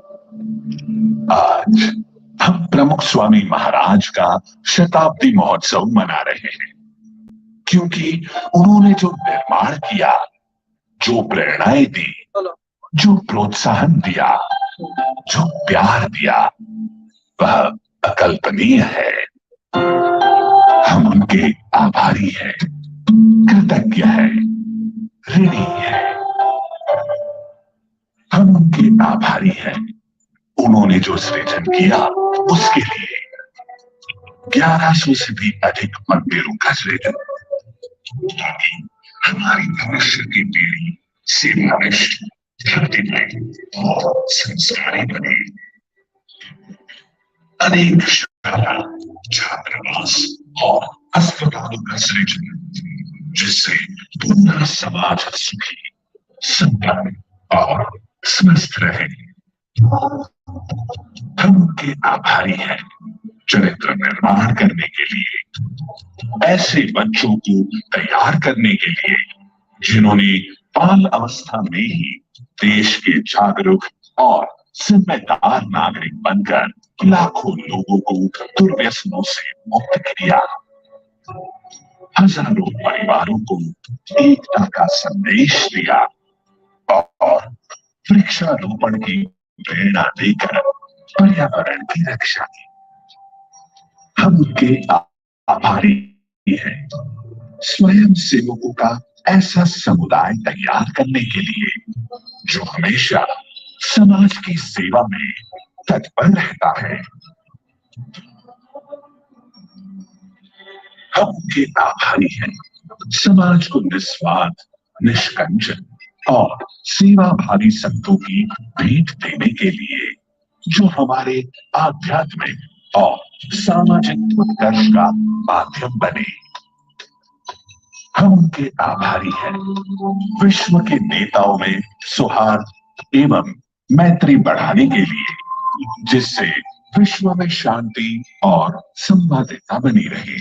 आज हम प्रमुख स्वामी महाराज का शताब्दी महोत्सव मना रहे हैं, क्योंकि उन्होंने जो निर्माण किया, जो प्रेरणाएं दी, जो प्रोत्साहन दिया, जो प्यार दिया, वह अकल्पनीय है। हम उनके आभारी हैं, कृतज्ञ हैं, ऋणी हैं। हम उनके आभारी हैं। उन्होंने जो सृजन किया उसके लिए 1100 से भी अधिक मंदिरों का सृजन, हमारी भविष्य की पीढ़ी सेवानिष्ठ, भक्तिमय और संस्कारी बने। अनेक शाला, छात्रावास और अस्पतालों का सृजन, जिससे पूरा समाज सुखी, संपन्न और स्वस्थ रहे। हम उनके आभारी हैं चरित्र निर्माण करने के लिए, ऐसे बच्चों को तैयार करने के लिए जिन्होंने बाल अवस्था में ही देश के जागरूक और जिम्मेदार नागरिक बनकर लाखों लोगों को दुर्व्यसनों से मुक्त किया, हजारों परिवारों को एकता का संदेश दिया और वृक्षारोपण की प्रेरणा देकर पर्यावरण की रक्षा की। हम उनके आभारी हैं स्वयं सेवकों का ऐसा समुदाय तैयार करने के लिए जो हमेशा समाज की सेवा में तत्पर रहता है। हम उनके आभारी हैं समाज को निस्वार्थ, निष्कंचन और सेवाभावी संतों की भेंट देने के लिए जो हमारे आध्यात्मिक और सामाजिक उत्कर्ष का माध्यम बने। हम उनके आभारी हैं विश्व के नेताओं में सौहार्द एवं मैत्री बढ़ाने के लिए, जिससे विश्व में शांति और संवादिता बनी रहे।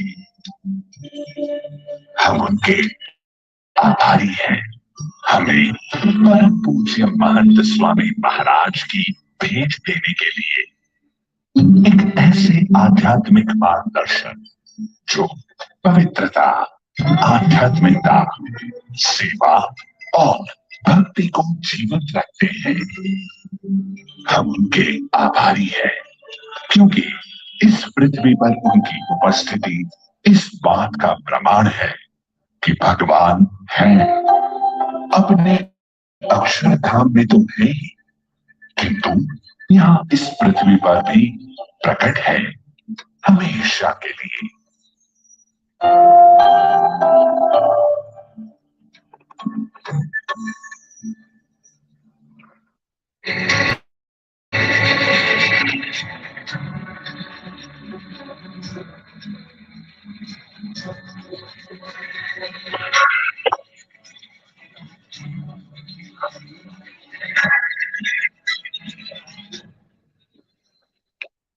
हम उनके आभारी हैं हमें परम पूज्य महंत स्वामी महाराज की भेंट देने के लिए, एक ऐसे आध्यात्मिक मार्गदर्शन जो पवित्रता, आध्यात्मिकता, सेवा और भक्ति को जीवित रखते हैं। हम उनके आभारी हैं क्योंकि इस पृथ्वी पर उनकी उपस्थिति इस बात का प्रमाण है कि भगवान है। अपने अक्षरधाम में तो है ही, किंतु यहाँ इस पृथ्वी पर भी प्रकट है हमेशा के लिए।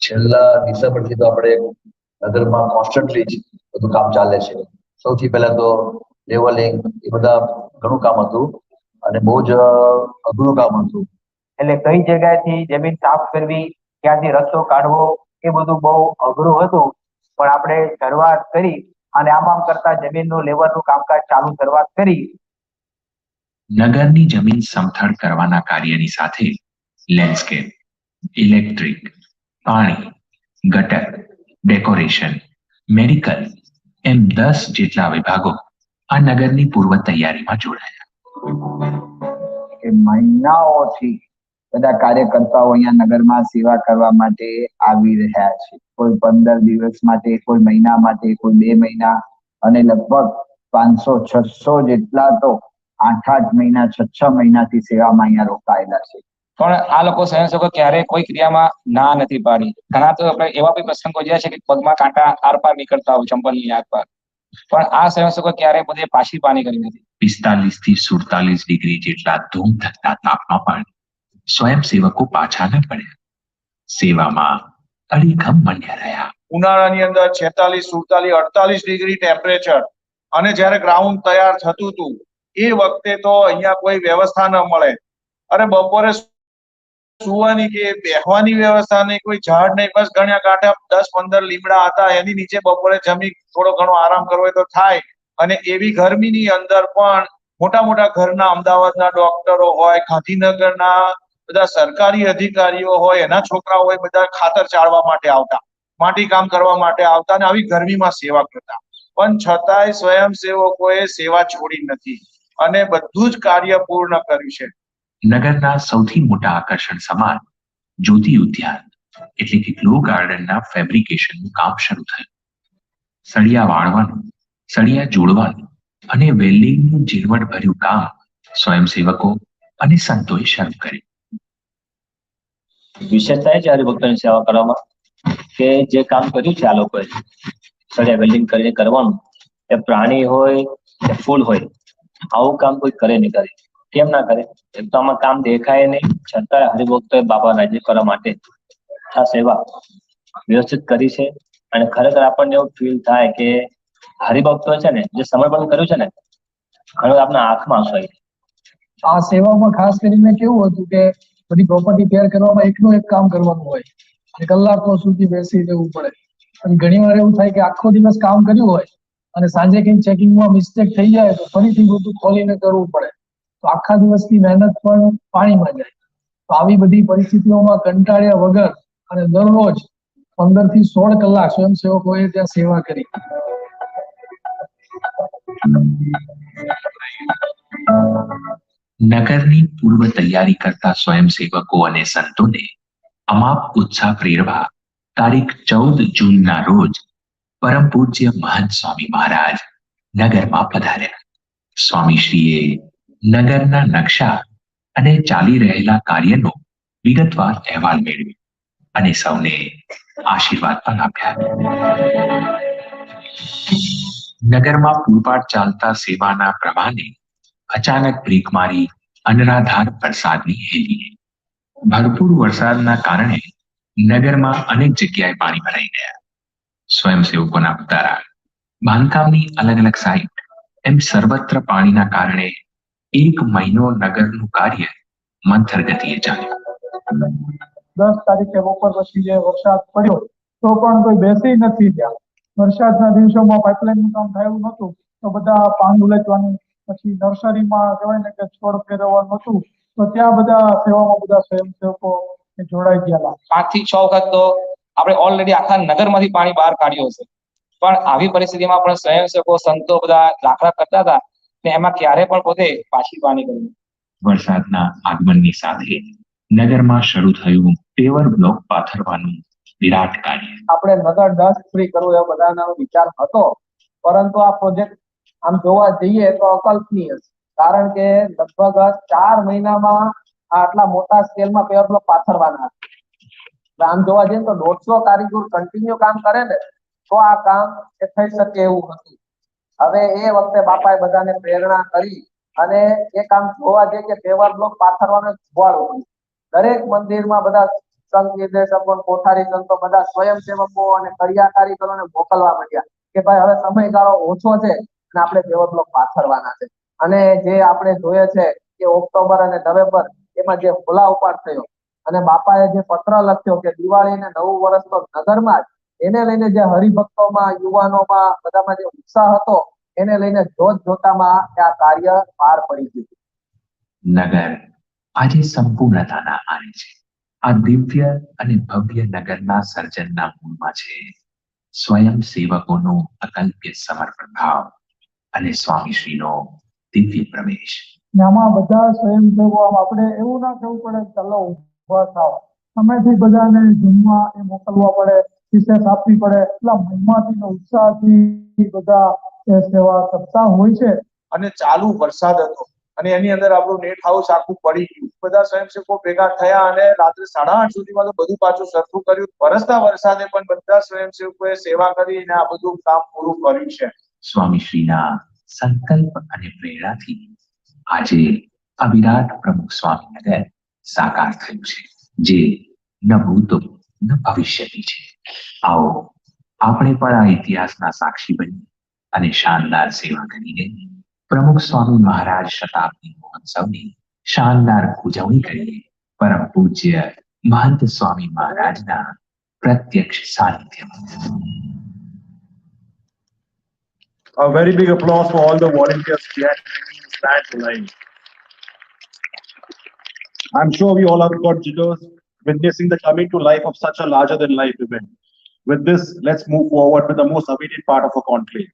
છેલ્લા દિવસે પરથી તો આપણે નગરમાં કોન્સ્ટન્ટલી જ બધું કામ ચાલે છે. સૌથી પહેલા તો લેવલિંગ એ બધા ઘણું કામ હતું અને બહુ જ અઘરું કામ હતું. એટલે કઈ જગ્યાએથી જમીન સાફ કરવી, ક્યાંથી રસ્તો કાઢવો, એ બધું બહુ અઘરું હતું. પણ આપણે શરૂઆત કરી અને આમ કરતા જમીનનું લેવલનું કામકાજ ચાલુ શરૂઆત કરી. નગરની જમીન સમથળ કરવાના કાર્યની સાથે લેન્ડસ્કેપ, ઇલેક્ટ્રિક, પાણી, ગટર, ડેકોરેશન, મેડિકલ એમ 10 જેટલા વિભાગો આ નગરની પૂર્વ તૈયારીમાં જોડાયા. મહિનાઓથી બધા કાર્યકર્તાઓ અહીંયા નગરમાં સેવા કરવા માટે આવી રહ્યા છે. કોઈ 15 દિવસ માટે, કોઈ મહિના માટે, કોઈ 2 મહિના અને લગભગ 500-600 જેટલા તો 8-8 મહિના, 6-6 મહિનાથી સેવામાં અહીંયા રોકાયેલા છે. પણ આ લોકો સ્વયંસેવકો ક્યારે કોઈ ક્રિયામાં ના નથી પાડી. ઘણા તો આપણે એવા બી પ્રસંગો જોયા છે કે પગમાં કાંટા આરપાર નીકળતા હોય ચંપલની આરપાર, પણ આ સ્વયંસેવકો ક્યારે બધે પાછી પાની કરી નથી. 45 થી 47 ડિગ્રી જેટલા ધૂમ થતા તાપમાં પણ સ્વયંસેવકો પાછા ન પડ્યા. સેવામાં અડીખમ મંડ્યા રહ્યા. ઉનાળાની અંદર 46, 47, 48 ડિગ્રી ટેમ્પરેચર અને જ્યારે ગ્રાઉન્ડ તૈયાર થતું હતું એ વખતે તો અહીંયા કોઈ વ્યવસ્થા ન મળે. અરે બપોરે સુવાની કે બેહવાની વ્યવસ્થા નહીં, કોઈ ઝાડ નહીં, બસ ગણ્યા કાંઠા 10-15 લીમડા હતા, એની નીચે બપોરે જમી થોડો ઘણો આરામ કરવો હોય તો થાય. અને એવી ગરમીની અંદર પણ મોટા મોટા ઘરના અમદાવાદના ડોક્ટરો હોય, ગાંધીનગરના બધા સરકારી અધિકારીઓ હોય, એના છોકરાઓ હોય, બધા ખાતર ચાળવા માટે આવતા, માટી કામ કરવા માટે આવતા અને આવી ગરમીમાં સેવા કરતા. પણ છતાંય સ્વયંસેવકોએ સેવા છોડી નથી અને બધું જ કાર્ય પૂર્ણ કર્યું છે. નગરના સૌથી મોટા આકર્ષણ સમાન જ્યોતિ ઉદ્યાન એટલે કે ગ્લો ગાર્ડનના ફેબ્રિકેશનનું કામ શરૂ થયું. સળિયા વાળવાનું, સળિયા જોડવાનું અને વેલ્ડિંગનું ઝીણવટભર્યું કામ સ્વયંસેવકો અને સંતોએ શરૂ કર્યું. વિશેષતા એ છે હરિભક્તોની સેવા કરવામાં કે જે કામ કર્યું છે આ લોકોએ સળિયા વેલ્ડિંગ કરીને કરવાનું, એ પ્રાણી હોય કે ફૂલ હોય, આવું કામ કોઈ કરે નહીં. કરે કેમ ના કરે? એક તો આમાં કામ દેખાય નહીં, છતાં હરિભક્તોએ બાપા રાજી કરવા માટે આ સેવા વ્યવસ્થિત કરી છે. અને ખરેખર આપણને એવું ફીલ થાય કે હરિભક્તો છે ને જે સમર્પણ કર્યું છે ને, ઘણું આપણા આંખમાં આંસુ આવી જાય. આ સેવામાં ખાસ કરીને કેવું હતું કે બધી પ્રોપર્ટી તૈયાર કરવામાં એકનું એક કામ કરવાનું હોય અને કલાકો સુધી બેસી રહેવું પડે. અને ઘણી વાર એવું થાય કે આખો દિવસ કામ કર્યું હોય અને સાંજે કંઈક ચેકિંગમાં મિસ્ટેક થઈ જાય તો ફરીથી બધું ખોલીને કરવું પડે, તો આખા દિવસની મહેનત પણ પાણીમાં જાય. તો આવી બધી પરિસ્થિતિઓમાં કંટાળ્યા વગર અને દરરોજ 15 થી 16 કલાક સ્વયંસેવકોએ ત્યાં સેવા કરી. નગરની પૂર્વ તૈયારી કરતા સ્વયંસેવકો અને સંતોને અમાપ ઉત્સાહ પ્રેરવા તારીખ 14 જૂનના રોજ પરમ પૂજ્ય મહંત સ્વામી મહારાજ નગરમાં પધાર્યા. સ્વામીશ્રીએ નગરના નકશા અને ચાલી રહેલા કાર્યનો વિગતવાર અહેવાલ મેળવ્યો અને સૌને આશીર્વાદ પણ આપ્યા. નગરમાં પૂરપાટ ચાલતા સેવાના પ્રવાહને અચાનક બ્રેક મારી અનરાધાર વરસાદની હેલીએ. ભરપૂર વરસાદના કારણે નગરમાં અનેક જગ્યાએ પાણી ભરાઈ ગયા. સ્વયંસેવકોના ઉતારા, બાંધકામની અલગ અલગ સાઇટ, એમ સર્વત્ર પાણીના કારણે 1 મહિનો નગરનું કાર્ય મંથર ગતિએ ચાલ્યું. 10 તારીખે બપોર પછી જે વરસાદ પડ્યો તો પણ કોઈ બેસી નથી ગયા. વરસાદના દિવસોમાં પાઇપલાઇનનું કામ થયું નહોતું તો બધા પાણી ઉલેચવાનું, પછી નર્સરીમાં કહેવાય ને કે છોડ ફેરવવાનું હતું, તો ત્યાં બધા સેવામાં બધા સ્વયંસેવકો જોડાઈ ગયા. 5 થી 6 વખત તો આપણે ઓલરેડી આખા નગરમાંથી પાણી બહાર કાઢ્યું હશે, પણ આવી પરિસ્થિતિમાં પણ સ્વયંસેવકો સંતો બધા દાખલા કરતા હતા ને એમાં ક્યારે પણ પોતે પાછી પાણી કર્યું. વરસાદના આગમનની સાથે નગરમાં શરૂ થયું પેવર બ્લોક પાથરવાનું વિરાટ કાર્ય. આપણે નગર ડસ્ટ ફ્રી કરવું એ બધાનો વિચાર હતો, પરંતુ આ પ્રોજેક્ટ આમ જોવા જઈએ તો અકલ્પનીય છે. કારણ કે લગભગ 4 મહિનામાં આટલા મોટા સ્કેલમાં પેવર બ્લોક પાથરવાના હતા. આમ જોવા જઈએ તો 150 કારીગર કન્ટિન્યુ કામ કરે ને તો આ કામ થઈ શકે એવું હતું. હવે એ વખતે બાપાએ બધાને પ્રેરણા કરી અને એ કામ જોવા જઈએ કે પેવર બ્લોક પાથરવાનો જુવાળો હોય. દરેક મંદિરમાં બધા સંઘ નિર્દેશકો, કોઠારી સંતો, બધા સ્વયંસેવકો અને કડિયા કારીગરોને મોકલવા માંડ્યા કે ભાઈ હવે સમયગાળો ઓછો છે અને આપણે પેવર બ્લોક પાથરવાના છે. અને જે આપણે જોઈએ છે કે ઓક્ટોબર અને નવેમ્બર એમાં જે હોલા ઉપાડ થયો અને બાપાએ જે પત્ર લખ્યો કે દિવાળી ને નવું વર્ષ તો નગરમાં જ, એને લઈને જે હરિભક્તોમાં, યુવાનોમાં બધામાં જે ઉત્સાહ હતો એને લઈને જોત જોતામાં આ કાર્ય પાર પડી ગયું. નગર આજે સંપૂર્ણતાના આરે છે. આ દિવ્ય અને ભવ્ય નગરના સર્જનના મૂળમાં છે સ્વયંસેવકોનો અકલ્પ્ય સમર્પણ ભાવ અને સ્વામીશ્રીનો દિવ્ય પ્રવેશ. આમાં બધા સ્વયંસેવકો, આપણે એવું ના કહેવું પડે ચલો ઉભા થાવ, સમયથી બધાને જમવા એ મોકલવા પડે, વિશેષ આપવી પડે, એટલા મહિમાથી ઉત્સાહથી બધા સેવા કરતા હોય છે. અને ચાલુ વરસાદ હતો અને એની અંદર આપણું નેટ હાઉસ આખું પડી ગયું. બધા સ્વયંસેવકો ભેગા થયા અને રાત્રે 8:30 સુધીમાં તો બધું પાછું સરખું કર્યું. વરસતા વરસાદે પણ બધા સ્વયંસેવકોએ સેવા કરીને આ બધું કામ પૂરું કર્યું છે. સ્વામીશ્રીના સંકલ્પ અને પ્રેરણાથી આજે આ વિરાટ પ્રમુખ સ્વામીનગર સાકાર થયું છે, જે ન ભૂતો ન ભવિષ્યથી છે. આવો આપણે પણ આ ઇતિહાસના સાક્ષી બની અને શાનદાર સેવા કરીને પ્રમુખ સ્વામી મહારાજ શતાબ્દી મહોત્સવની શાનદાર ઉજવણી કરીએ. પરમ પૂજ્ય મહંત સ્વામી મહારાજના પ્રત્યક્ષ સાનિધ્યમાં. A very big applause for all the volunteers behind bringing this land to life. I'm sure we all have got jitters witnessing the coming to life of such a larger than life event. With this, let's move forward with the most awaited part of our conclave.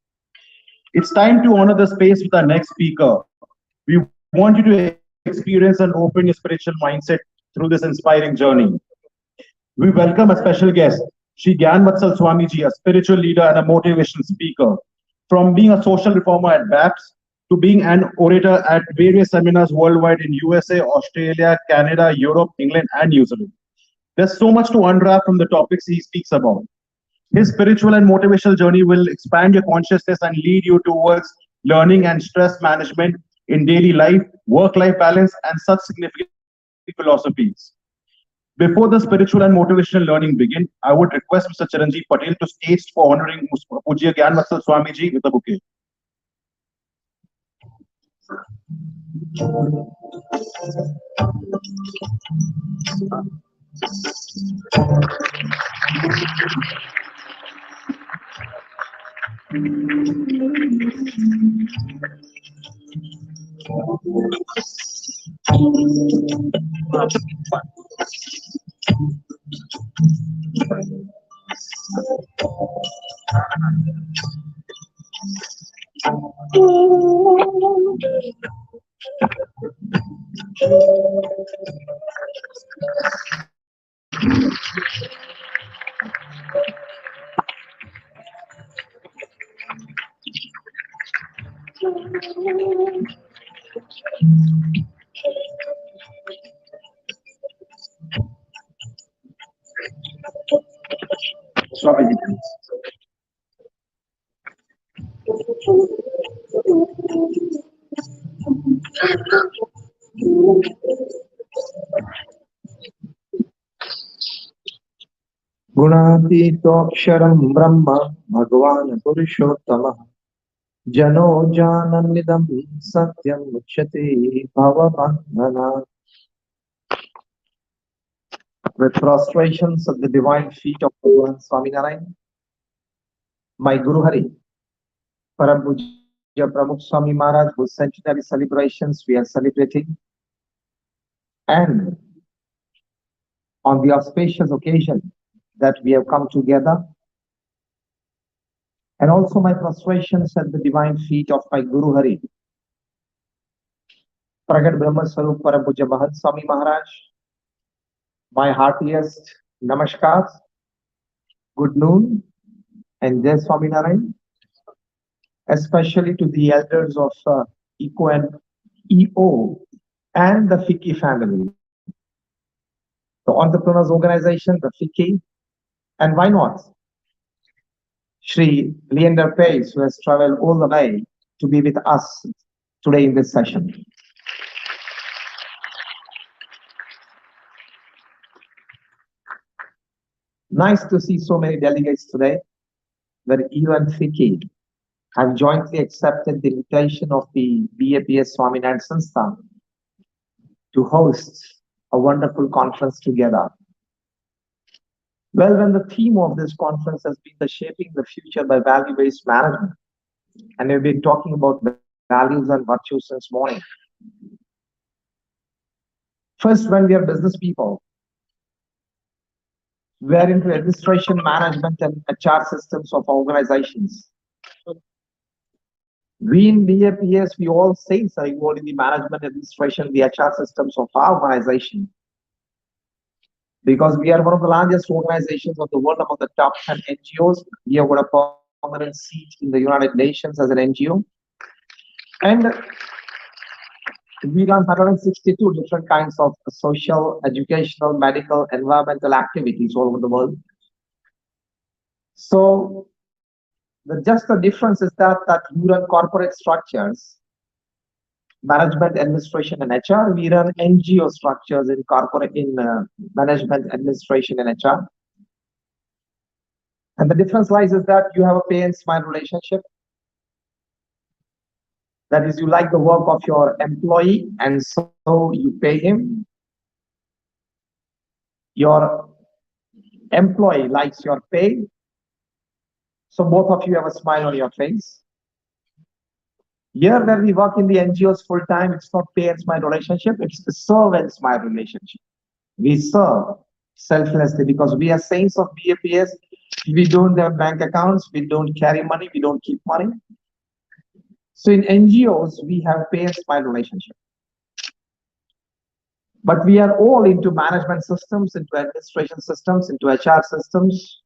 It's time to honor the space with our next speaker. We want you to experience and open your spiritual mindset through this inspiring journey. We welcome a special guest, Sri Gyanvatsal Swamiji, a spiritual leader and a motivational speaker. From being a social reformer at BAPS to being an orator at various seminars worldwide in USA, Australia, Canada, Europe, England, and New Zealand. There's so much to unwrap from the topics he speaks about. His spiritual and motivational journey will expand your consciousness and lead you towards learning and stress management in daily life, work-life balance, and such significant philosophies. Before the spiritual and motivational learning begin, I would request Mr. Chiranjeev Patel to stage for honoring Pujya Gyanvatsal Swamiji with a bouquet. Swamiji, please. गुणातीतोऽक्षरं ब्रह्म भगवान् पुरुषोत्तमः जनो जानन्निदं सत्यं मुच्यते भवबन्धनात्. With prostrations at the divine feet of Bhagavan Swaminarayan, my Guru Hari, Param Pujya Pramukh Swami Maharaj, whose centenary celebrations we are celebrating, and on the auspicious occasion that we have come together, and also my prostrations at the divine feet of my Guru Hari, Pragat Brahma Sarup Param Pujya Mahant Swami Maharaj, my heartiest namaskars, good noon, and Jai Swaminarayan, especially to the elders of ECO and EO and the FICCI family, the entrepreneurs organization, the FICCI, and why not Shri Leander Pace, who has traveled all the way to be with us today in this session. Nice to see so many delegates today, where you and FICCI have jointly accepted the invitation of the BAPS Swaminarayan Sansthan to host a wonderful conference together. Well, when the theme of this conference has been the shaping the future by value-based management, and we've been talking about values and virtues since morning. First, when we are business people, we are into administration, management, and HR systems of organizations. We in BAPS, we all sales are involved in the management, administration, the HR systems of our organization. Because we are one of the largest organizations of the world, among the top 10 NGOs. We have got a permanent seat in the United Nations as an NGO. And we run 162 different kinds of social, educational, medical, environmental activities all over the world. So just the difference is that you run corporate structures, management, administration, and HR. We run NGO structures in corporate, management, administration, and HR. And the difference lies is that you have a pay and smile relationship. That is, you like the work of your employee, and so you pay him. Your employee likes your pay. So both of you have a smile on your face. Here, where we work in the NGOs full time, it's not pay and smile relationship, it's the serve and smile relationship. We serve selflessly because we are saints of BAPS. We don't have bank accounts, we don't carry money, we don't keep money. So in NGOs, we have pay and smile relationship. But we are all into management systems, into administration systems, into HR systems,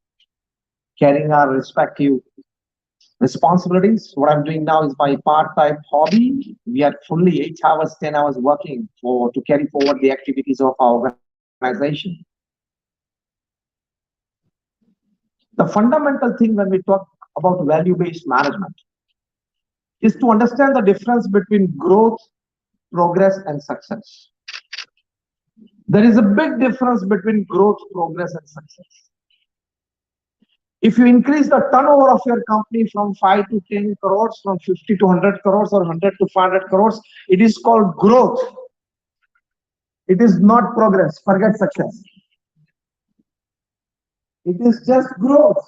carrying our respective responsibilities. What I'm doing now is my part-time hobby. We are fully 8 hours, 10 hours working to carry forward the activities of our organization. The fundamental thing when we talk about value-based management is to understand the difference between growth, progress, and success. There is a big difference between growth, progress, and success. If you increase the turnover of your company from 5 to 10 crores, from 50 to 100 crores, or 100 to 500 crores, it is called growth. It is not progress. Forget success. It is just growth.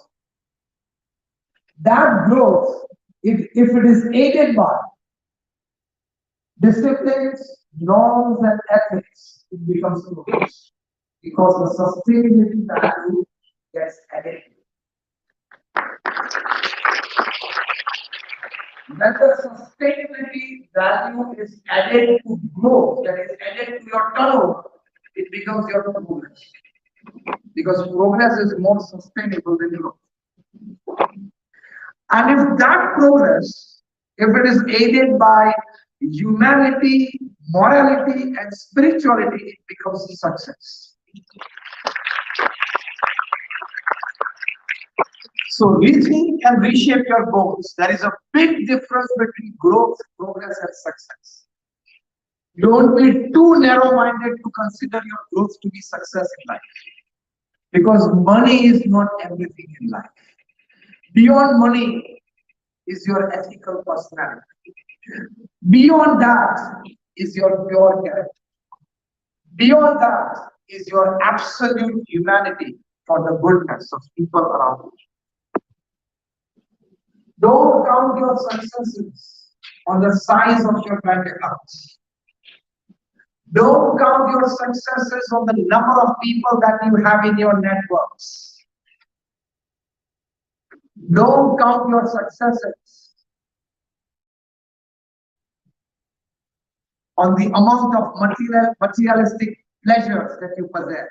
That growth, if it is aided by disciplines, norms, and ethics, it becomes growth. Because the sustainability value gets added. When the sustainability value is added to growth, that is added to your turnover, it becomes your progress. Because progress is more sustainable than growth. And if that progress, if it is aided by humanity, morality, and spirituality, it becomes a success. So rethink and reshape your goals. There is a big difference between growth, progress, and success. Don't be too narrow-minded to consider your growth to be success in life. Because money is not everything in life. Beyond money is your ethical personality. Beyond that is your pure character. Beyond that is your absolute humanity for the goodness of people around you. Don't count your successes on the size of your bank accounts. Don't count your successes on the number of people that you have in your networks. Don't count your successes on the amount of materialistic pleasures that you possess.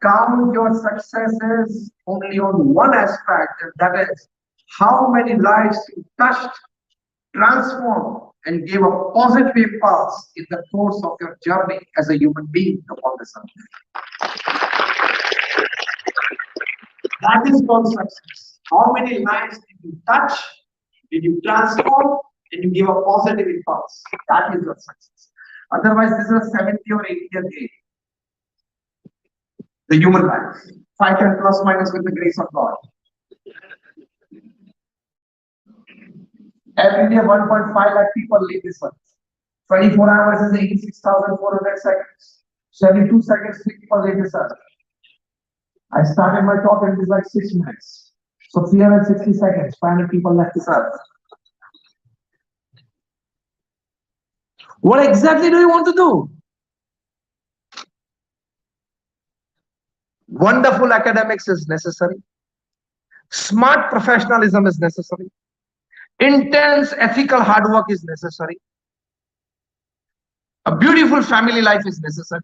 Count your successes only on one aspect, and that is how many lives you touched, transformed, and gave a positive impulse in the course of your journey as a human being upon this earth. That is called success. How many lives did you touch? Did you transform? Did you give a positive impulse? That is your success. Otherwise, this is a 70 or 80-year game. The human life. 5 and plus minus with the grace of God. Every day, 1.5 lakh people leave this earth. 24 hours is 86,400 seconds. 72 seconds, people leave this earth. I started my talk and it is like 6 minutes. So 360 seconds, 500 people left this earth. What exactly do you want to do? Wonderful academics is necessary. Smart professionalism is necessary. Intense ethical hard work is necessary. A beautiful family life is necessary.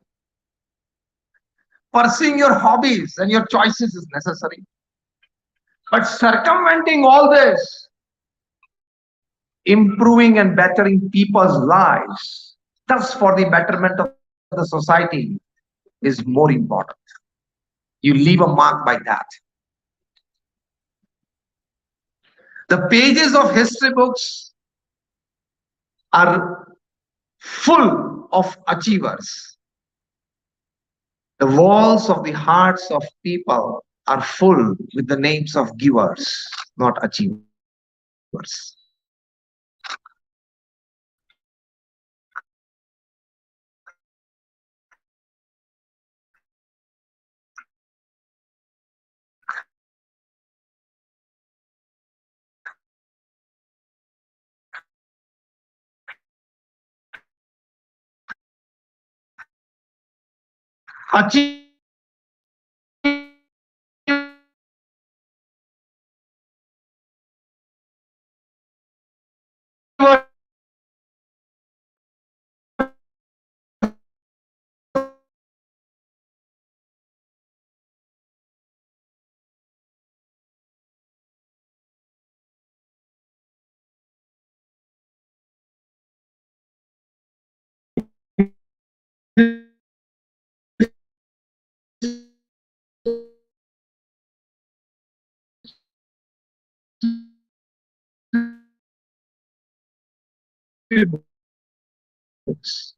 Pursuing your hobbies and your choices is necessary. But circumventing all this, improving and bettering people's lives, thus for the betterment of the society, is more important. You leave a mark by that. The pages of history books are full of achievers. The walls of the hearts of people are full with the names of givers, not achievers. achieve books.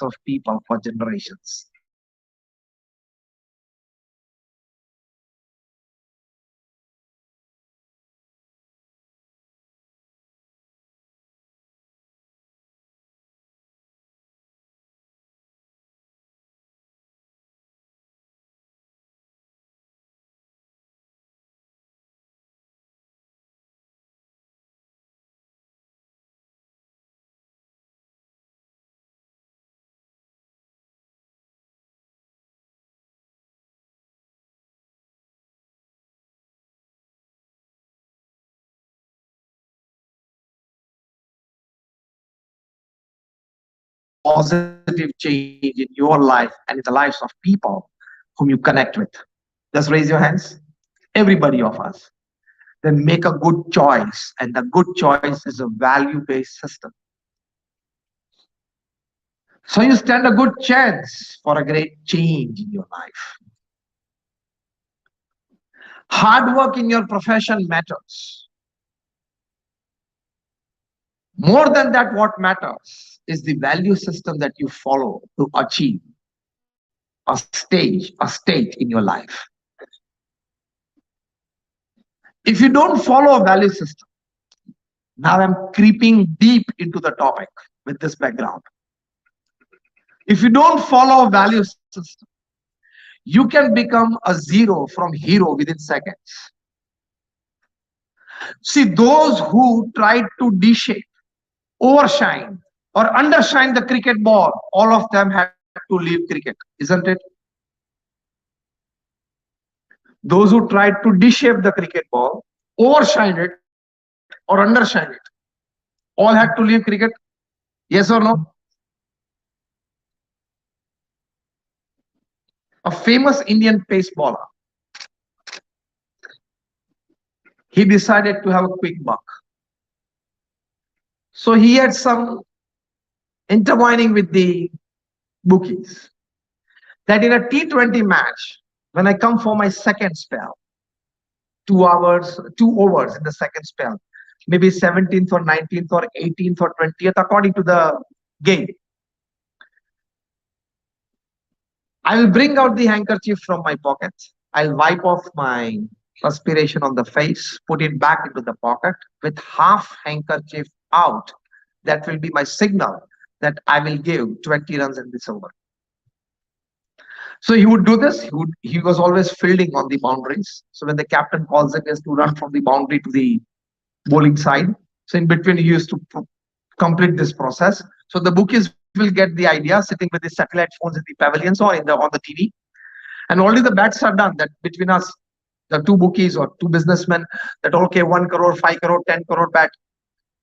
Of people for generations. Positive change in your life and in the lives of people whom you connect with. Just raise your hands, everybody of us. Then make a good choice, and the good choice is a value-based system. So you stand a good chance for a great change in your life. Hard work in your profession matters. More than that, what matters is the value system that you follow to achieve a state in your life. If you don't follow a value system, now I'm creeping deep into the topic with this background. If you don't follow a value system, you can become a zero from hero within seconds. See, those who tried to deshape, overshine, or undershine the cricket ball, all of them had to leave cricket, isn't it? Those who tried to deshape the cricket ball, overshine it, or undershine it, all had to leave cricket. Yes or no? A famous Indian pace bowler, he decided to have a quick buck. So he had some intertwining with the bookies that in a T20 match, when I come for my second spell, 2 hours, 2 overs in the second spell, maybe 17th or 19th or 18th or 20th, according to the game, I will bring out the handkerchief from my pocket. I'll wipe off my perspiration on the face, put it back into the pocket with half handkerchief out. That will be my signal that I will give 20 runs in this over. So he would do this. He was always fielding on the boundaries. So when the captain calls him, he has to run from the boundary to the bowling side. So in between, he used to complete this process. So the bookies will get the idea, sitting with the satellite phones in the pavilions or on the TV, and already the bets are done. That between us, the two bookies or two businessmen, that okay, 1 crore, 5 crore, 10 crore bet.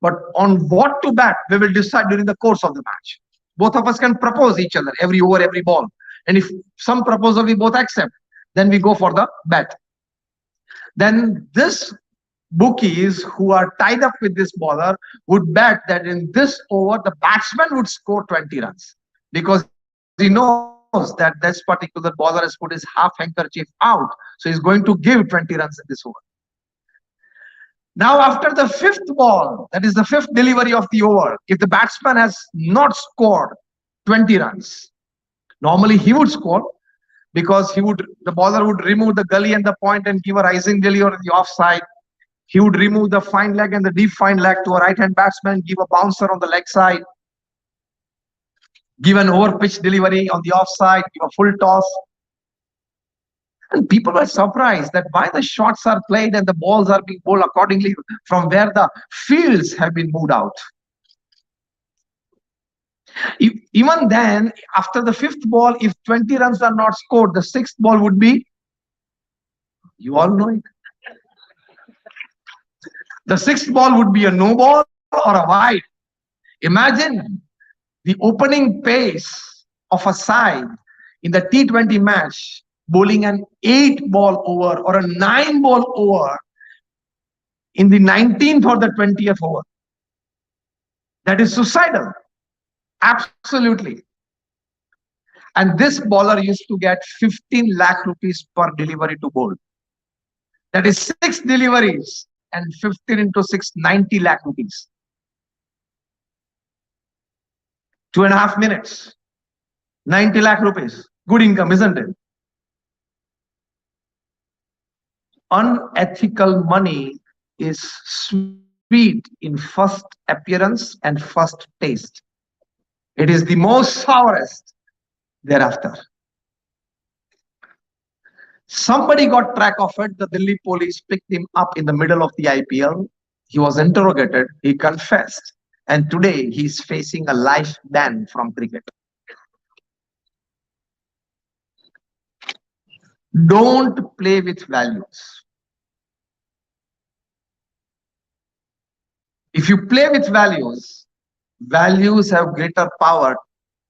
But on what to bet, we will decide during the course of the match. Both of us can propose each other every over, every ball. And if some proposal we both accept, then we go for the bet. Then this bookies who are tied up with this bowler would bet that in this over, the batsman would score 20 runs. Because he knows that this particular bowler has put his half handkerchief out, so he's going to give 20 runs in this over. Now, after the fifth ball, that is the fifth delivery of the over, if the batsman has not scored 20 runs, normally he would score, because the bowler would remove the gully and the point and give a rising delivery on the offside. He would remove the fine leg and the deep fine leg to a right-hand batsman, give a bouncer on the leg side, give an over-pitch delivery on the offside, give a full toss. And people were surprised that why the shots are played and the balls are being bowled accordingly from where the fields have been moved out. Even then, after the fifth ball, if 20 runs are not scored, the sixth ball would be, you all know it. The sixth ball would be a no ball or a wide. Imagine the opening pace of a side in the T20 match bowling an 8-ball over or a 9-ball over in the 19th or the 20th over. That is suicidal. Absolutely. And this bowler used to get 15 lakh rupees per delivery to bowl. That is 6 deliveries and 15 into 6, 90 lakh rupees. 2.5 minutes, 90 lakh rupees. Good income, isn't it? Unethical money is sweet in first appearance and first taste. It is the most sourest thereafter. Somebody got track of it. The Delhi police picked him up in the middle of the IPL. He was interrogated. He confessed. And today he is facing a life ban from cricket. Don't play with values. If you play with values, values have greater power.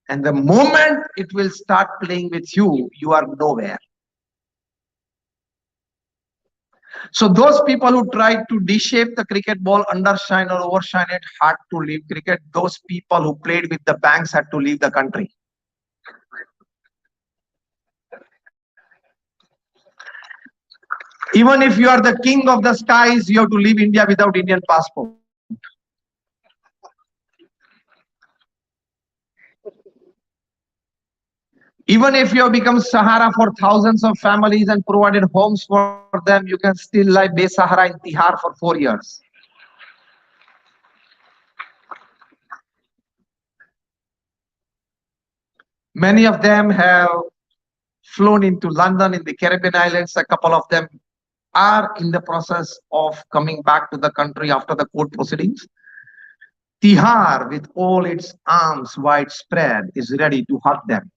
And the moment it will start playing with you, you are nowhere. So those people who try to deshape the cricket ball, undershine or overshine it, had to leave cricket. Those people who played with the banks had to leave the country. Even if you are the king of the skies, you have to leave India without Indian passport. Even if you have become Sahara for thousands of families and provided homes for them, you can still lie Be-Sahara in Tihar for 4 years. Many of them have flown into London, in the Caribbean islands. A couple of them are in the process of coming back to the country after the court proceedings. Tihar, with all its arms widespread, is ready to hug them.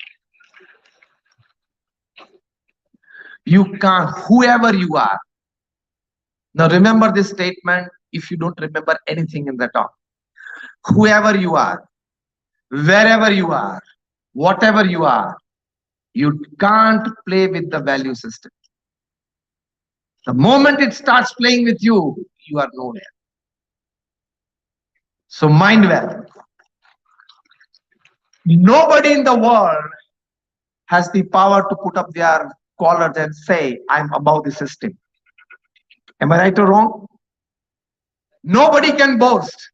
You can't, whoever you are. Now remember this statement if you don't remember anything in the talk. Whoever you are, wherever you are, whatever you are, you can't play with the value system. The moment it starts playing with you, you are nowhere. So mind well. Nobody in the world has the power to put up their collars and say, I'm above the system. Am I right or wrong? Nobody can boast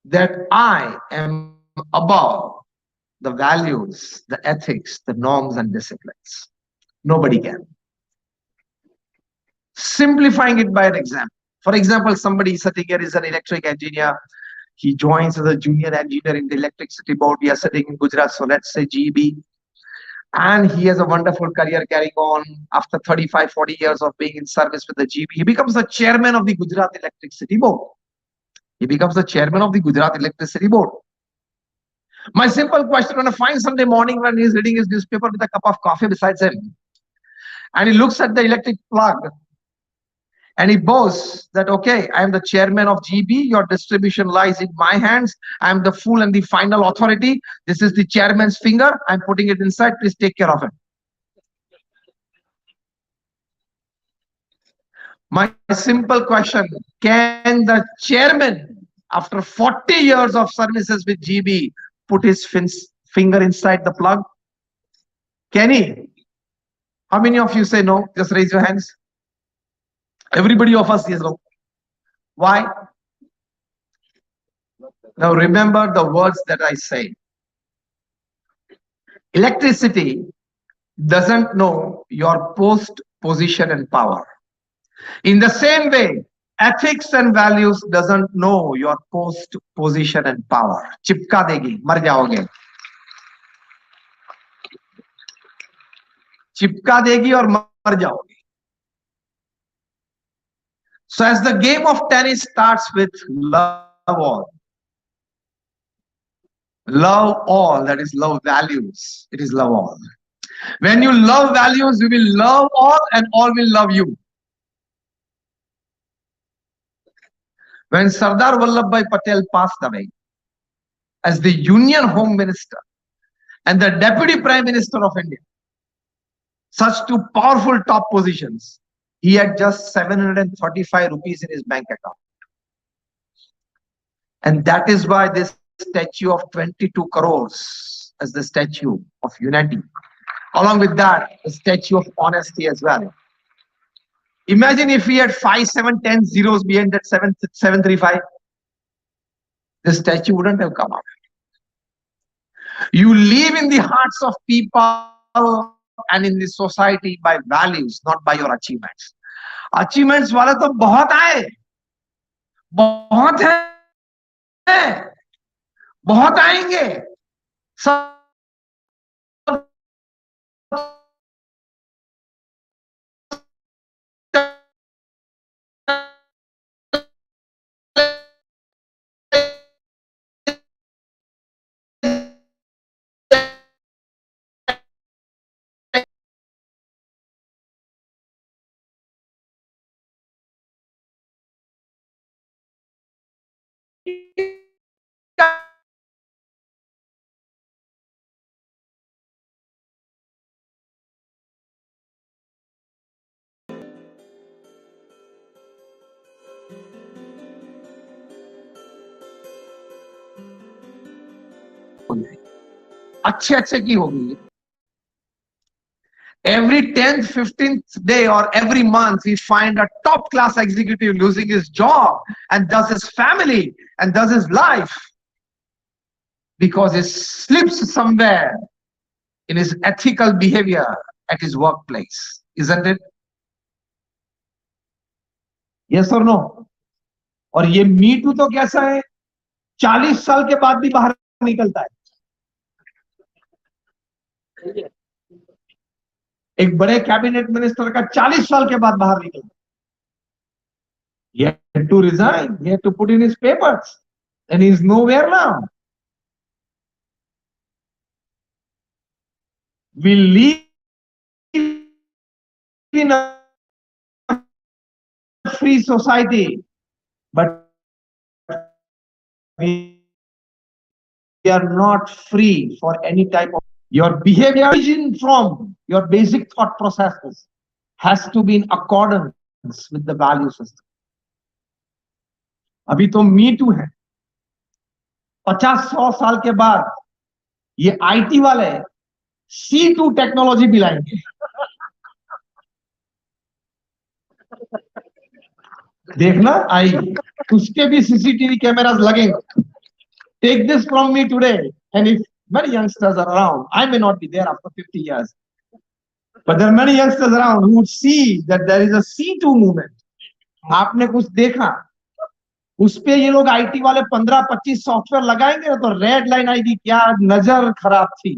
that I am above the values, the ethics, the norms and disciplines. Nobody can. Simplifying it by an example. For example, somebody sitting here is an electric engineer. He joins as a junior engineer in the electricity board. We are sitting in Gujarat, so let's say GB. And he has a wonderful career carrying on. After 35-40 years of being in service with the GB, he becomes the chairman of the Gujarat Electricity Board. He becomes the chairman of the Gujarat Electricity Board. My simple question, on a fine Sunday morning when he's reading his newspaper with a cup of coffee beside him, and he looks at the electric plug, and he boasts that, okay, I am the chairman of GB, your distribution lies in my hands, I am the full and the final authority, this is the chairman's finger, I'm putting it inside, please take care of it. My simple question, can the chairman, after 40 years of services with GB, put his finger inside the plug? Kenny, how many of you say no? Just raise your hands. Everybody of us says no. Why? Now remember the words that I say. Electricity doesn't know your post, position and power. In the same way, ethics and values doesn't know your post, position and power. चिपका देगी, मर जाओगे. चिपका देगी और मर जाओगे. So as the game of tennis starts with love all. Love all, that is love values. It is love all. When you love values, you will love all and all will love you. When Sardar Vallabhbhai Patel passed away as the Union Home Minister and the Deputy Prime Minister of India, such two powerful top positions, he had just 735 rupees in his bank account. And that is why this statue of 22 crores as the statue of unity. Along with that, the statue of honesty as well. Imagine if we had 5, 7, 10 zeros behind that 735. The statue wouldn't have come out. You live in the hearts of people and in the society by values, not by your achievements. Achievements वाले तो बहुत आए, बहुत हैं, बहुत आएंगे. सब अच्छे अच्छे की होगी. Every 10th, 15th day or every month, we find a top class executive losing his job and thus his family and thus his life because he slips somewhere in his ethical behavior at his workplace. Isn't it? Yes or no? और ये मी to तो कैसा है, 40 साल के बाद भी बाहर निकलता है. एक बड़े कैबिनेट मिनिस्टर का 40 साल के बाद बाहर निकलता. He had to resign. He had to put in his papers, and he is nowhere now. We live in a free society, but we are not free for any type of your behavior from your basic thought processes has to be in accordance with the value system. अभी तो मी to है, 50-100 साल के बाद ये IT वाले C2 technology भी लाएंगे. देखना आई, उसके भी सीसीटीवी कैमरास लगेंगे. Take this from me today, and if many youngsters are around, I may not be there after 50 years, but there are many youngsters around who would see that there is a C2 movement. आपने कुछ देखा, उस पे ये लोग IT वाले 15-25 software लगाएंगे ना, तो रेड लाइन आएगी, क्या नजर खराब थी,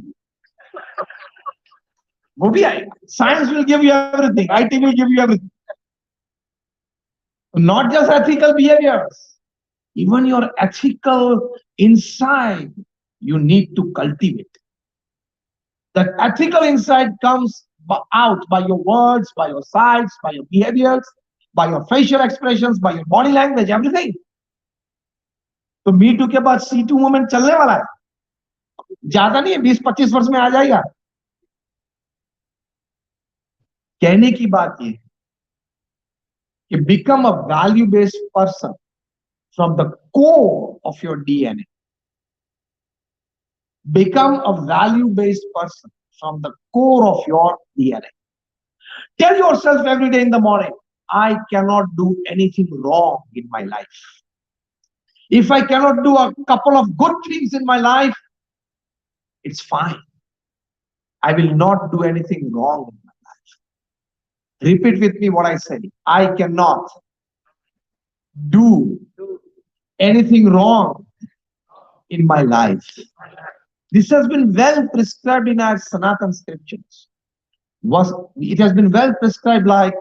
वो भी आएगा. Science will give you everything, IT will give you everything. Not just ethical behaviors, even your ethical inside you need to cultivate. That ethical insight comes out by your words, by your sides, by your behaviors, by your facial expressions, by your body language, everything. तो मी to के बाद C2 movement चलने वाला है, ज्यादा नहीं है, 20-25 वर्ष में आ जाएगा. कहने की बात ये कि become a value based person from the core of your DNA. Become a value based person from the core of your DNA. Tell yourself every day in the morning, I cannot do anything wrong in my life. If I cannot do a couple of good things in my life, it's fine. I will not do anything wrong in my life. Repeat with me what I said. I cannot do anything wrong in my life. This has been well prescribed in our Sanatan scriptures. It has been well prescribed like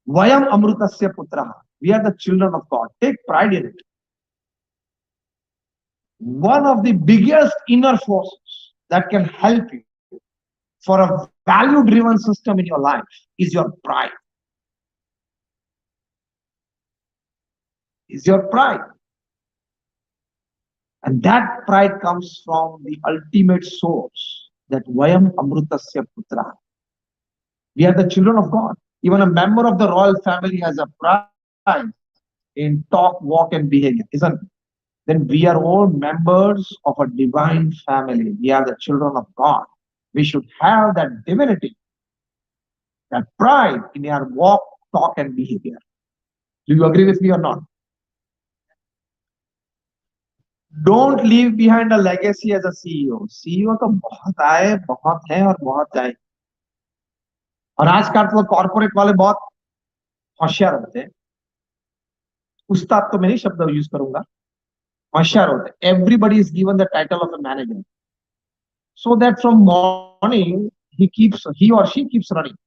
Vayam Amrutasya Putraha. We are the children of God. Take pride in it. One of the biggest inner forces that can help you for a value-driven system in your life is your pride. Is your pride. And that pride comes from the ultimate source, that Vayam Amrutasya Putra. We are the children of God. Even a member of the royal family has a pride in talk, walk, and behavior, isn't it? Then we are all members of a divine family. We are the children of God. We should have that divinity, that pride in our walk, talk, and behavior. Do you agree with me or not? Don't leave behind a legacy as a CEO. CEO तो बहुत आए, बहुत हैं और बहुत जाए. और आजकल तो कॉर्पोरेट वाले बहुत होशियार होते हैं. उस्ताद तो मैं नहीं शब्द यूज करूंगा. होशियार होते हैं. Everybody is given the title of a manager, so that from morning he or she keeps running.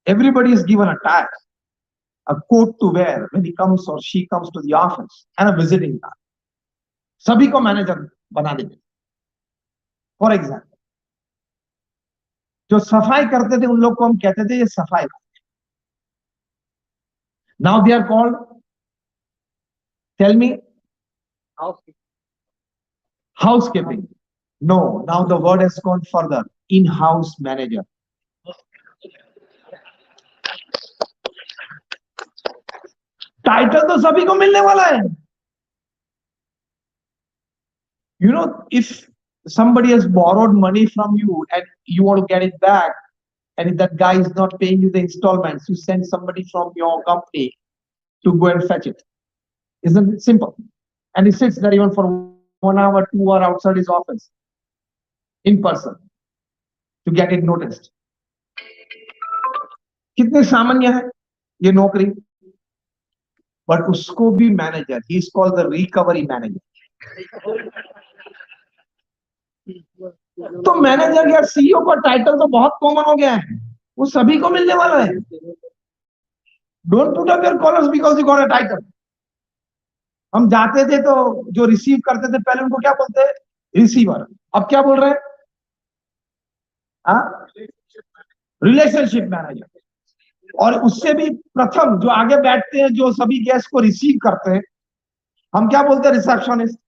Everybody is given a tag, a coat to wear when he comes or she comes to the office, and a visiting card. सभी को manager बना देंगे. For example, जो सफाई करते थे उन लोग को हम कहते थे ये सफाई. Now they are called, tell me, housekeeping. No, now the word has gone further, in house manager. Title तो सभी को मिलने वाला है. You know, if somebody has borrowed money from you and you want to get it back, and if that guy is not paying you the installments, you send somebody from your company to go and fetch it. Isn't it simple? And he sits there even for 1 hour, 2 hours outside his office in person to get it noticed. कितने सामान्य है ये नौकरी, but उसको भी manager, he is called the recovery manager. तो manager या CEO का टाइटल तो बहुत कॉमन हो गया है, वो सभी को मिलने वाला है. Don't put up your collars because you got a title. हम जाते थे तो जो रिसीव करते थे पहले उनको क्या बोलते हैं? रिसीवर. अब क्या बोल रहे हैं? Relationship manager. और उससे भी प्रथम जो आगे बैठते हैं, जो सभी गेस्ट को रिसीव करते हैं, हम क्या बोलते हैं? रिसेप्शनिस्ट.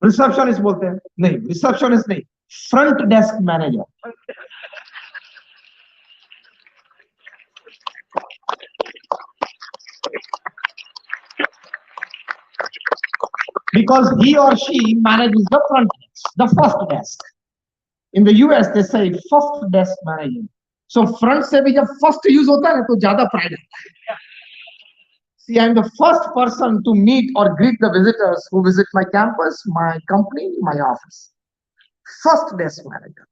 रिसेप्शनिस्ट बोलते हैं? नहीं, रिसेप्शनिस्ट नहीं, front desk manager. Because he or she manages the front desk, the first desk. In the US they say first desk manager. So front से भी जब first use होता है ना तो ज्यादा pride आता है. See, I am the first person to meet or greet the visitors who visit my campus, my company, my office. First desk manager.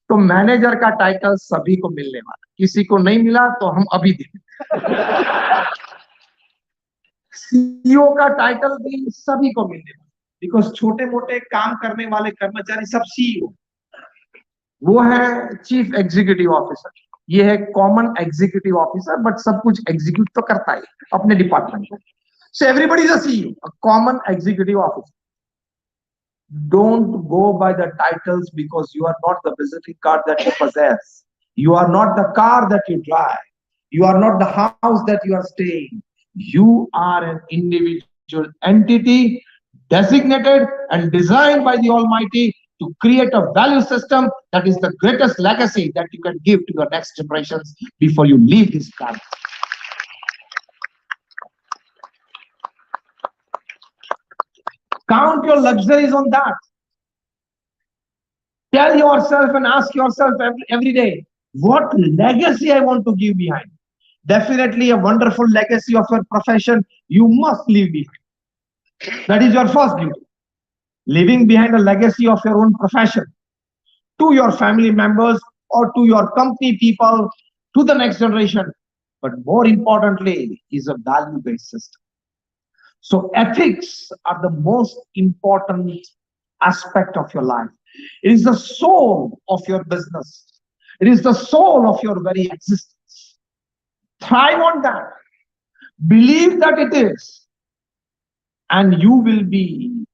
तो मैनेजर का टाइटल सभी को मिलने वाला. किसी को नहीं मिला तो हम अभी देंगे. सीईओ का टाइटल भी सभी को मिलने वाला, बिकॉज छोटे मोटे काम करने वाले कर्मचारी सब सीईओ. वो है चीफ एग्जीक्यूटिव ऑफिसर, ये है कॉमन एग्जीक्यूटिव ऑफिसर, बट सब कुछ एग्जीक्यूट तो करता है अपने डिपार्टमेंट में. So everybody is a CEO, a common executive officer. Don't go by the titles because you are not the visiting card that you possess. You are not the car that you drive. You are not the house that you are staying. You are an individual entity designated and designed by the Almighty to create a value system that is the greatest legacy that you can give to your next generations before you leave this planet. Count your luxuries on that. Tell yourself and ask yourself every day, what legacy I want to give behind. Definitely a wonderful legacy of your profession you must leave behind. That is your first duty. Leaving behind a legacy of your own profession to your family members or to your company people, to the next generation. But more importantly, is a value-based system. So ethics are the most important aspect of your life. It is the soul of your business. It is the soul of your very existence. Thrive on that. Believe that it is. And you will be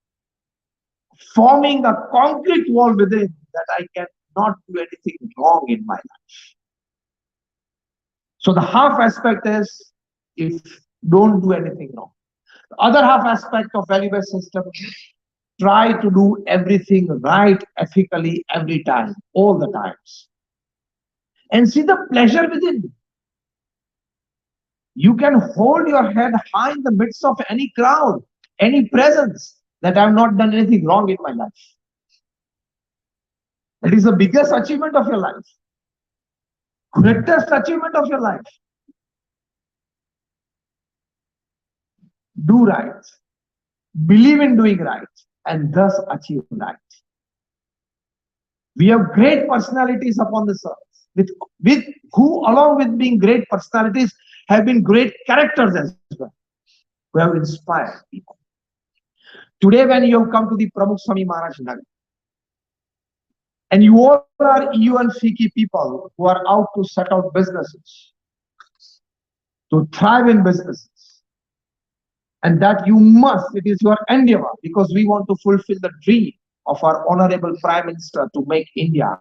forming a concrete wall within that I cannot do anything wrong in my life. So the half aspect is, if don't do anything wrong. The other half aspect of value-based system, try to do everything right ethically every time, all the times. And see the pleasure within. You can hold your head high in the midst of any crowd, any presence, that I have not done anything wrong in my life. That is the biggest achievement of your life. Greatest achievement of your life. Do right. Believe in doing right, and thus achieve right. We have great personalities upon this earth, with who, along with being great personalities, have been great characters as well, who have inspired people. Today, when you have come to the Pramukh Swami Maharaj Nagar, and you all are EU and FICI people who are out to set out businesses, to thrive in businesses, and that you must, it is your endeavor, because we want to fulfill the dream of our honorable Prime Minister to make India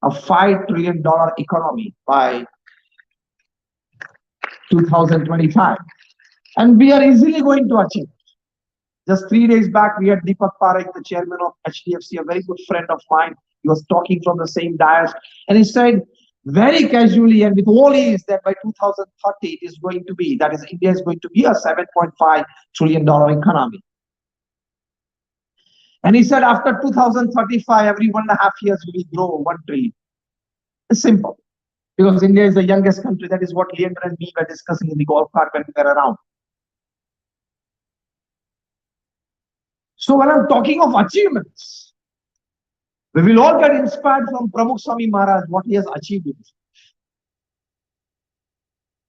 a $5 trillion economy by 2025. And we are easily going to achieve it. Just 3 days back, we had Deepak Parekh, the chairman of HDFC, a very good friend of mine. He was talking from the same dais, and he said very casually and with all ease that by 2030 it is going to be, that is, India is going to be a $7.5 trillion economy. And he said after 2035, every 1.5 years we will grow 1 trillion. It's simple, because India is the youngest country. That is what Leander and me were discussing in the golf cart when we were around. So when I'm talking of achievements, we will all get inspired from Pramukh Swami Maharaj, what he has achieved in his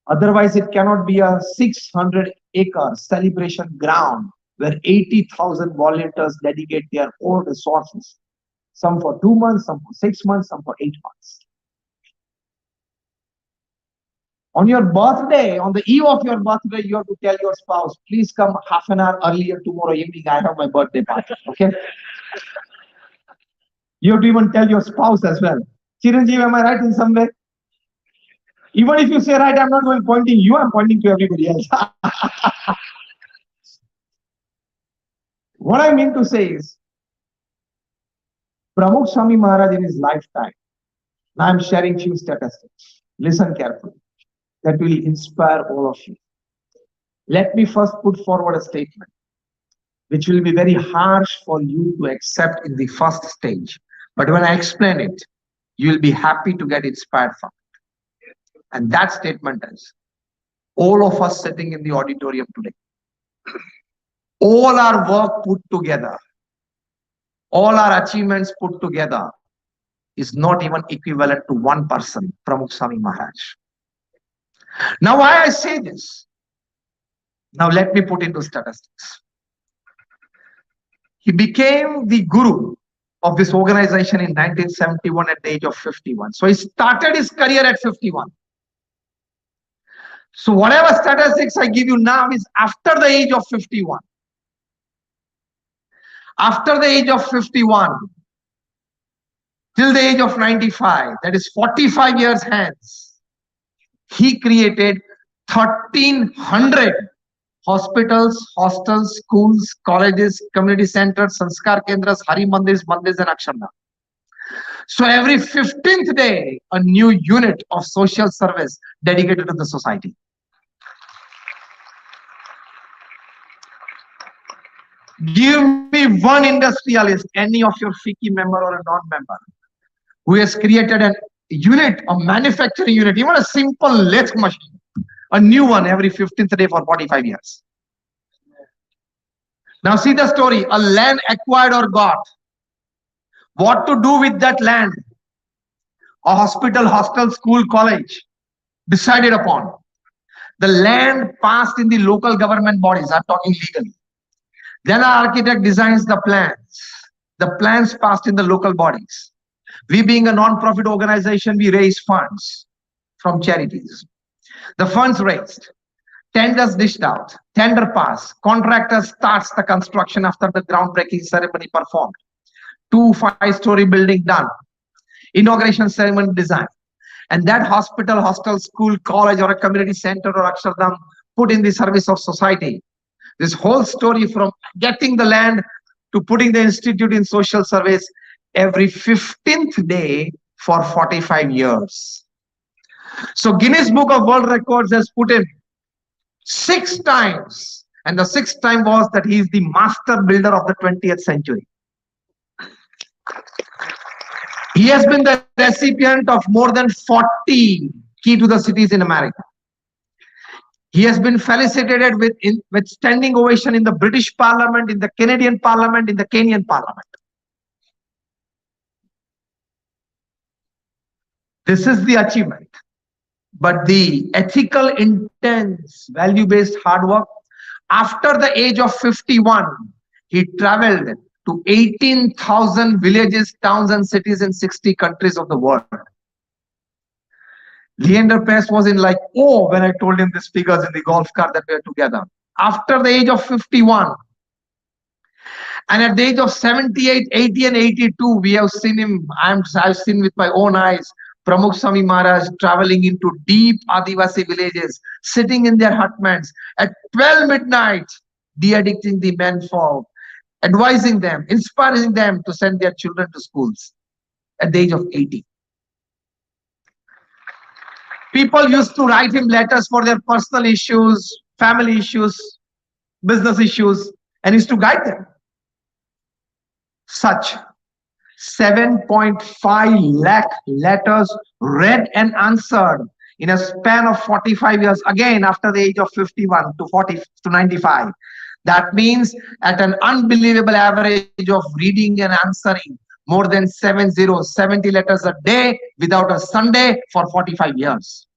life. Otherwise, it cannot be a 600-acre celebration ground where 80,000 volunteers dedicate their own resources, some for 2 months, some for 6 months, some for 8 months. On your birthday, on the eve of your birthday, you have to tell your spouse, please come half an hour earlier tomorrow evening, I have my birthday party, okay? You have to even tell your spouse as well. Chiranjeev, am I right in some way? Even if you say right, I'm not going pointing you, I'm pointing to everybody else. What I mean to say is, Pramukh Swami Maharaj in his lifetime, now I'm sharing few statistics. Listen carefully. That will inspire all of you. Let me first put forward a statement which will be very harsh for you to accept in the first stage. But when I explain it, you will be happy to get inspired from it. And that statement is, all of us sitting in the auditorium today, all our work put together, all our achievements put together is not even equivalent to one person, Pramukh Swami Maharaj. Now, why I say this? Now, let me put into statistics. He became the guru of this organization in 1971 at the age of 51. So he started his career at 51. So whatever statistics I give you now is after the age of 51. After the age of 51, till the age of 95, that is 45 years hence, he created 1,300 hospitals, hostels, schools, colleges, community centers, sanskar kendras, hari mandirs, and akshardham. So every 15th day, a new unit of social service dedicated to the society. Give me one industrialist, any of your FICCI member or a non-member, who has created a unit, a manufacturing unit, even a simple lathe machine, a new one every 15th day for 45 years. Now see the story, a land acquired or got. What to do with that land? A hospital, hostel, school, college decided upon. The land passed in the local government bodies. I'm talking legally. Then our architect designs the plans. The plans passed in the local bodies. We being a non-profit organization, we raise funds from charities. The funds raised, tenders dished out, tender pass, contractor starts the construction after the groundbreaking ceremony performed. 2 5-story building done, inauguration ceremony design, and that hospital, hostel, school, college, or a community center or Akshardham put in the service of society. This whole story from getting the land to putting the institute in social service every 15th day for 45 years. So Guinness Book of World Records has put him 6 times, and the 6th time was that he is the master builder of the 20th century. He has been the recipient of more than 40 key to the cities in America. He has been felicitated with standing ovation in the British Parliament, in the Canadian Parliament, in the Kenyan Parliament. This is the achievement. But the ethical, intense, value-based hard work, after the age of 51, he traveled to 18,000 villages, towns, and cities in 60 countries of the world. Leander Paes was in like, oh, when I told him these figures in the golf cart that we were together. After the age of 51, and at the age of 78, 80, and 82, we have seen him, I've seen with my own eyes, Pramukh Swami Maharaj traveling into deep Adivasi villages, sitting in their hutments at 12 midnight, de-addicting the menfolk, advising them, inspiring them to send their children to schools at the age of 80. People used to write him letters for their personal issues, family issues, business issues, and used to guide them. Such 7.5 lakh letters read and answered in a span of 45 years, again after the age of 51 to 40 to 95. That means at an unbelievable average of reading and answering more than 70 letters a day without a Sunday for 45 years.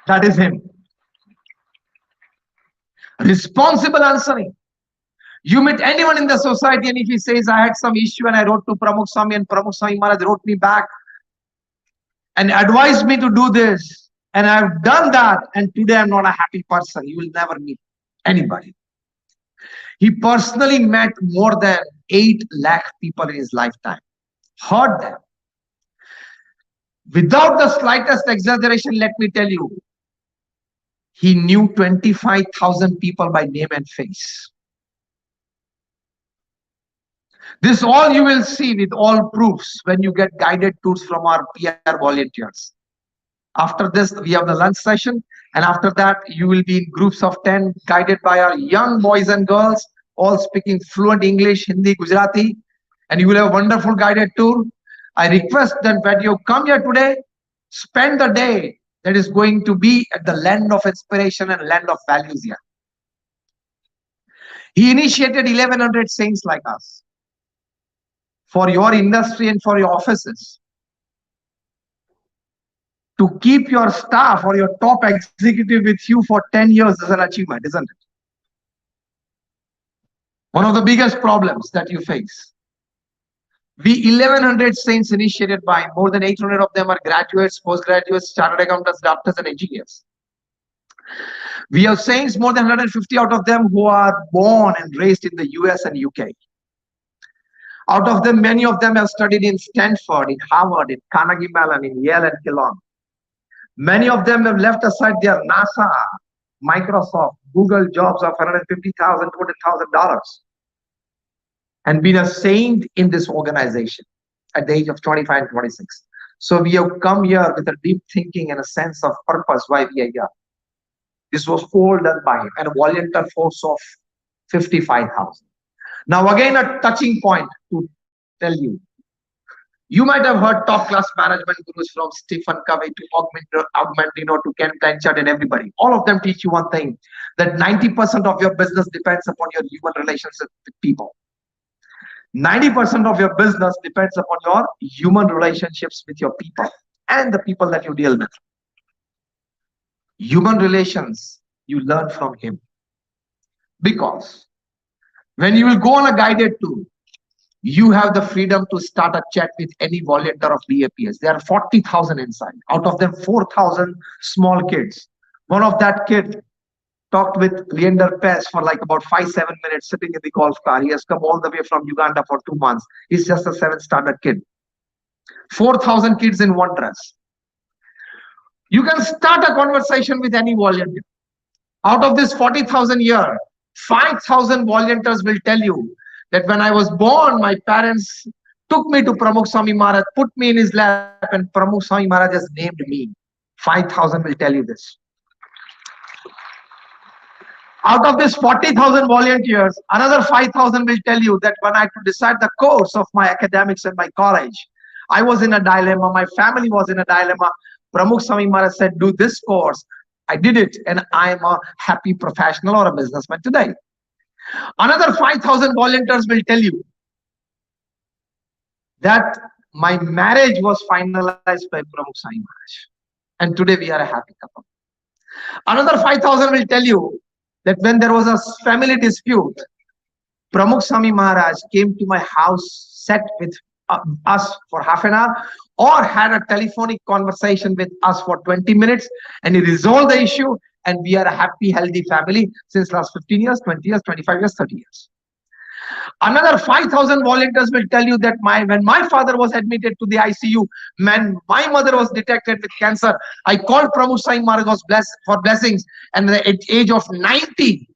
That is him. Responsible answering. You meet anyone in the society and if he says, I had some issue and I wrote to Pramukh Swami and Pramukh Swami Maharaj wrote me back and advised me to do this, and I've done that, and today I'm not a happy person, you will never meet anybody. He personally met more than 8 lakh people in his lifetime, heard them. Without the slightest exaggeration, let me tell you, he knew 25,000 people by name and face. This all you will see with all proofs when you get guided tours from our PR volunteers. After this, we have the lunch session, and after that, you will be in groups of 10 guided by our young boys and girls, all speaking fluent English, Hindi, Gujarati, and you will have a wonderful guided tour. I request that when you come here today, spend the day that is going to be at the land of inspiration and land of values here. He initiated 1100 saints like us for your industry and for your offices. To keep your staff or your top executive with you for 10 years is an achievement, isn't it? One of the biggest problems that you face. We 1100 saints initiated by, more than 800 of them are graduates, postgraduates, chartered accountants, doctors, and engineers. We have saints, more than 150 out of them who are born and raised in the US and UK. Out of them, many of them have studied in Stanford, in Harvard, in Carnegie Mellon, in Yale and Kellogg. Many of them have left aside their NASA, Microsoft, Google jobs of $150,000, $200,000 and been a saint in this organization at the age of 25 and 26. So we have come here with a deep thinking and a sense of purpose why we are here. This was all done by him and a volunteer force of 55,000. Now again a touching point to tell you. You might have heard top-class management gurus from Stephen Covey to Augmentino to Ken Blanchard and everybody. All of them teach you one thing, that 90% of your business depends upon your human relationships with people. 90% of your business depends upon your human relationships with your people and the people that you deal with. Human relations, you learn from him. Because when you will go on a guided tour, you have the freedom to start a chat with any volunteer of BAPS. There are 40,000 inside. Out of them, 4,000 small kids. One of that kid talked with Leander Pes for like about 5-7 minutes sitting in the golf car. He has come all the way from Uganda for 2 months. He's just a 7th standard kid. 4,000 kids in one dress. You can start a conversation with any volunteer. Out of this 40,000 year, 5,000 volunteers will tell you that when I was born, my parents took me to Pramukh Swami Maharaj, put me in his lap, and Pramukh Swami Maharaj has named me. 5,000 will tell you this. Out of this 40,000 volunteers, another 5,000 will tell you that when I had to decide the course of my academics and my college, I was in a dilemma, my family was in a dilemma. Pramukh Swami Maharaj said, do this course. I did it, and I am a happy professional or a businessman today. Another 5,000 volunteers will tell you that my marriage was finalized by Pramukh Swami Maharaj, and today we are a happy couple. Another 5,000 will tell you that when there was a family dispute, Pramukh Swami Maharaj came to my house, sat with us for half an hour, or had a telephonic conversation with us for 20 minutes, and he resolved the issue, and we are a happy, healthy family since last 15 years, 20 years, 25 years, 30 years. Another 5,000 volunteers will tell you that when my father was admitted to the ICU, when my mother was detected with cancer, I called Pramukh Swami Maharaj was blessed for blessings, and at the age of 90,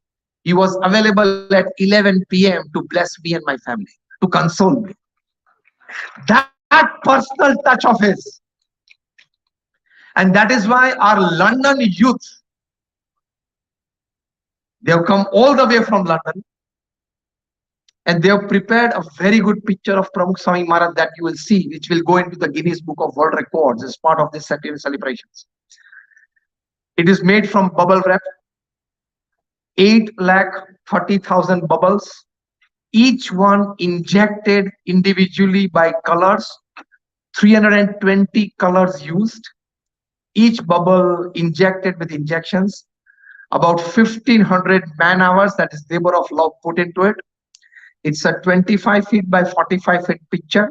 he was available at 11 p.m. to bless me and my family, to console me. That personal touch of his. And that is why our London youth, they have come all the way from London, and they have prepared a very good picture of Pramukh Swami Maharaj that you will see, which will go into the Guinness Book of World Records as part of this centenary celebrations. It is made from bubble wrap, 8,30,000 bubbles, each one injected individually by colors, 320 colors used, each bubble injected with injections, about 1,500 man hours, that is labor of love, put into it. It's a 25 feet by 45 feet picture,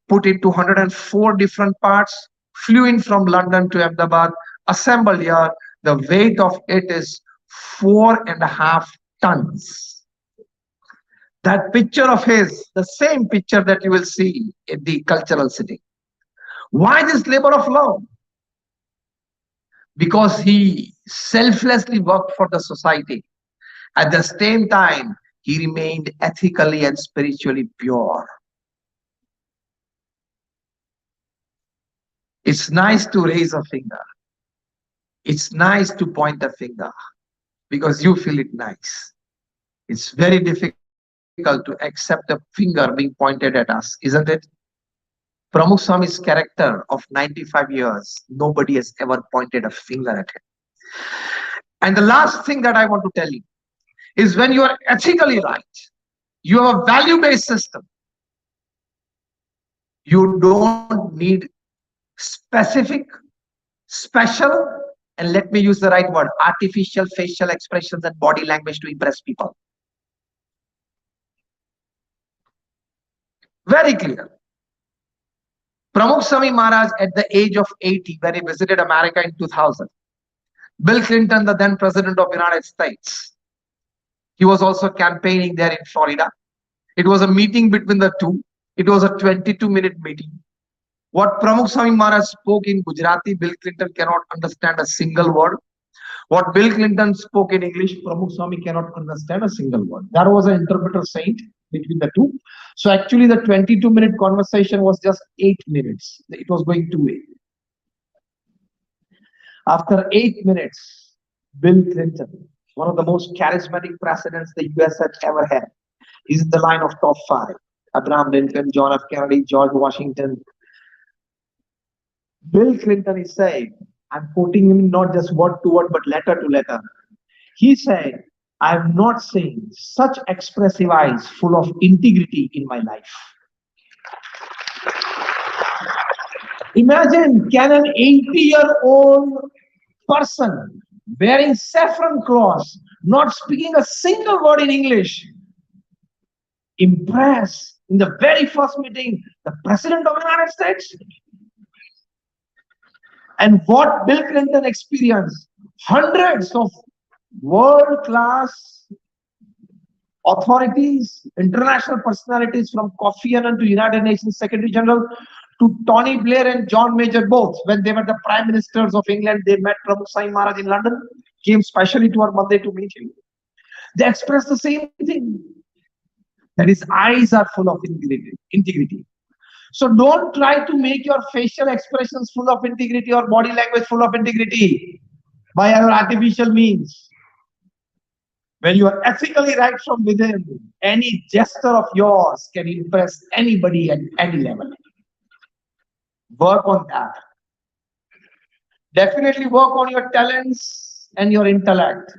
put into 104 different parts, flew in from London to Ahmedabad, assembled here. The weight of it is 4.5 tons. That picture of his, the same picture that you will see in the cultural city. Why this labor of love? Because he selflessly worked for the society. At the same time, he remained ethically and spiritually pure. It's nice to raise a finger. It's nice to point the finger because you feel it nice. It's very difficult to accept a finger being pointed at us, isn't it? Pramukh Swami's character of 95 years, nobody has ever pointed a finger at him. And the last thing that I want to tell you is when you are ethically right, you have a value-based system, you don't need specific, special, and let me use the right word, artificial facial expressions and body language to impress people. Very clear. Pramukh Swami Maharaj at the age of 80, when he visited America in 2000, Bill Clinton, the then president of the United States, he was also campaigning there in Florida. It was a meeting between the two. It was a 22-minute meeting. What Pramukh Swami Maharaj spoke in Gujarati, Bill Clinton cannot understand a single word. What Bill Clinton spoke in English, Pramukh Swami cannot understand a single word. There was an interpreter saint between the two. So actually the 22-minute conversation was just 8 minutes. It was going two-way. After 8 minutes, Bill Clinton one of the most charismatic presidents the US has ever had. He's in the line of top five. Abraham Lincoln, John F. Kennedy, George Washington. Bill Clinton is saying, I'm quoting him not just word to word, but letter to letter. He said, I have not seen such expressive eyes full of integrity in my life. Imagine, can an 80-year-old person wearing saffron cloths, not speaking a single word in English, impress in the very first meeting the President of the United States? And what Bill Clinton experienced, hundreds of world-class authorities, international personalities from Kofi Annan to United Nations Secretary General to Tony Blair and John Major both, when they were the Prime Ministers of England, they met Pramukh Sai Maharaj in London, came specially to our Monday to meet him. They expressed the same thing, that his eyes are full of integrity. So don't try to make your facial expressions full of integrity or body language full of integrity by your artificial means. When you are ethically right from within, any gesture of yours can impress anybody at any level. Work on that. Definitely work on your talents and your intellect.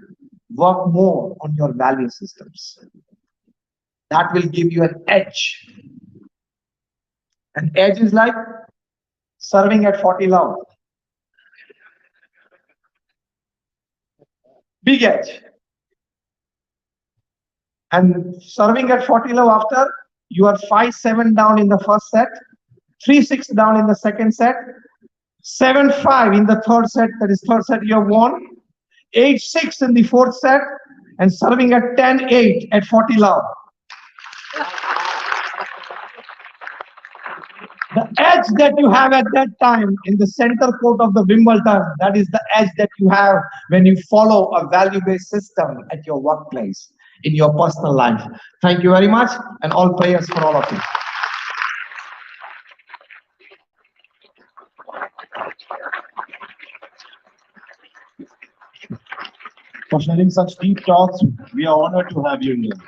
Work more on your value systems. That will give you an edge. An edge is like serving at 40 love. Big edge. And serving at 40 love after, you are 5-7 down in the first set, 3-6 down in the second set, 7-5 in the third set, that is third set you have won, 8-6 in the fourth set, and serving at 10-8 at 40 love. The edge that you have at that time in the center court of the Wimbledon, that is the edge that you have when you follow a value-based system at your workplace, in your personal life. Thank you very much, and all prayers for all of you. For sharing such deep talks. We are honored to have you here.